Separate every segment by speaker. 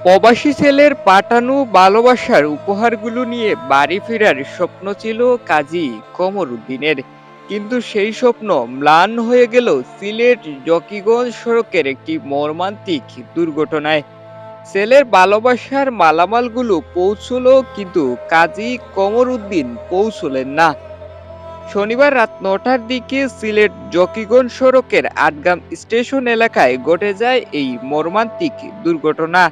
Speaker 1: প্রবাসী ছেলের পাঠানো ভালোবাসার উপহারগুলো নিয়ে বাড়ি ফেরার স্বপ্ন ছিল কাজী কমরুদ্দিনের। কিন্তু সেই স্বপ্ন ম্লান হয়ে গেল সিলেট জকিগঞ্জ সড়কের একটি মর্মান্তিক দুর্ঘটনায়। ছেলের ভালোবাসার মালামালগুলো পৌঁছলো, কিন্তু কাজী কমরুদ্দিন পৌঁছলেন না। শনিবার রাত ৯টার দিকে সিলেট জকিগঞ্জ সড়কের আটগাম স্টেশন এলাকায় ঘটে যায় এই মর্মান্তিক দুর্ঘটনা।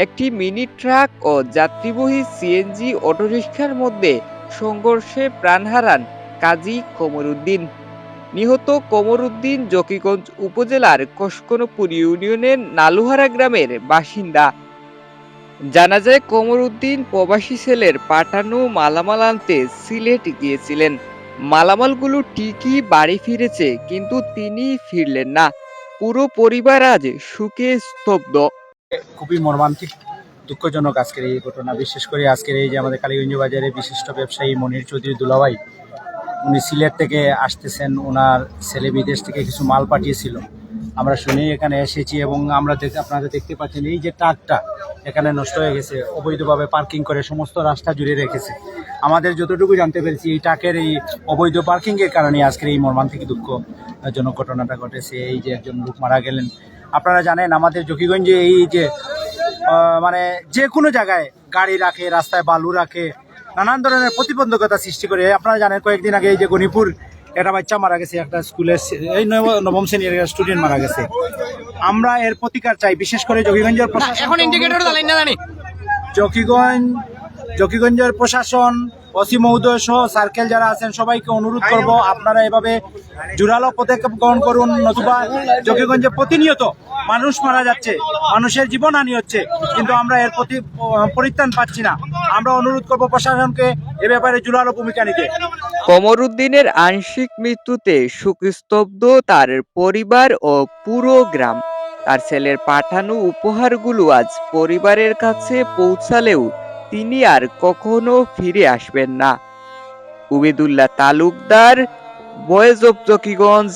Speaker 1: একটি মিনি ট্রাক ও যাত্রীবাহী সিএনজি অটোরিকশার মধ্যে সংঘর্ষে প্রাণ হারান কাজী কমরুদ্দিন। নিহত কমরুদ্দিন জকিগঞ্জ উপজেলার কসকনপুর ইউনিয়নের নালুহারা গ্রামের বাসিন্দা। জানা যায় কমরুদ্দিন প্রবাসী ছেলের পাঠানো মালামাল আনতে সিলেট গিয়েছিলেন। মালামালগুলো ঠিকই বাড়ি ফিরেছে, কিন্তু তিনি ফিরলেন না। পুরো পরিবার আজ শোকে স্তব্ধ।
Speaker 2: খুবই মর্মান্তিক, দুঃখজনক আজকের এই ঘটনা। বিশেষ করে আজকের এই যে আমাদের কালীগঞ্জ বাজারে বিশিষ্ট ব্যবসায়ী মনির চৌধুরী দুলাভাই, উনি সিলেট থেকে আসতেছেন, ওনার ছেলে বিদেশ থেকে কিছু মাল পাঠিয়েছিল। আমরা শুনে এখানে এসেছি এবং আমরা আপনারা দেখতে পাচ্ছেন এই যে ট্রাকটা এখানে নষ্ট হয়ে গেছে, অবৈধভাবে পার্কিং করে সমস্ত রাস্তা জুড়ে রেখেছে। আমাদের যতটুকু জানতে পেরেছি এই ট্রাকের এই অবৈধ পার্কিংয়ের কারণে আজকের এই মর্মান্তিক দুঃখজনক ঘটনাটা ঘটেছে। এই যে একজন লোক মারা গেলেন। আপনারা জানেন আমাদের জকিগঞ্জে এই যে মানে যে কোনো জায়গায় গাড়ি রাখে, রাস্তায় বালু রাখে, নানান ধরনের প্রতিবন্ধকতা সৃষ্টি করে। আপনারা জানেন কয়েকদিন আগে এই যে গণিপুর একটা বাচ্চা মারা গেছে, একটা স্কুলের এই নবম শ্রেণীর স্টুডেন্ট মারা গেছে। আমরা এর প্রতিকার চাই, বিশেষ করে জকিগঞ্জের জকিগঞ্জের প্রশাসন, ওসি মহোদয় সহ সার্কেল যারা আছেন সবাইকে অনুরোধ করব, আপনারা এভাবে জোরালো পদক্ষেপ গ্রহণ করুন, নতুবা জকিগঞ্জে প্রতিনিয়ত মানুষ মারা যাচ্ছে, মানুষের জীবনহানি হচ্ছে, কিন্তু আমরা এর প্রতি পরিত্রাণ পাচ্ছি না। আমরা অনুরোধ করব প্রশাসনকে এ ব্যাপারে জোরালো ভূমিকা নিতে।
Speaker 1: কমরুদ্দিনের আংশিক মৃত্যুতে শোকস্তব্ধ তার পরিবার ও পুরো গ্রাম। তার ছেলের পাঠানো উপহারগুলো আজ পরিবারের কাছে পৌঁছালেও তিনি আর কখনো ফিরে আসবেন না। উবেদুল্লাহ তালুকদার, ভয়েস অব জকিগঞ্জ,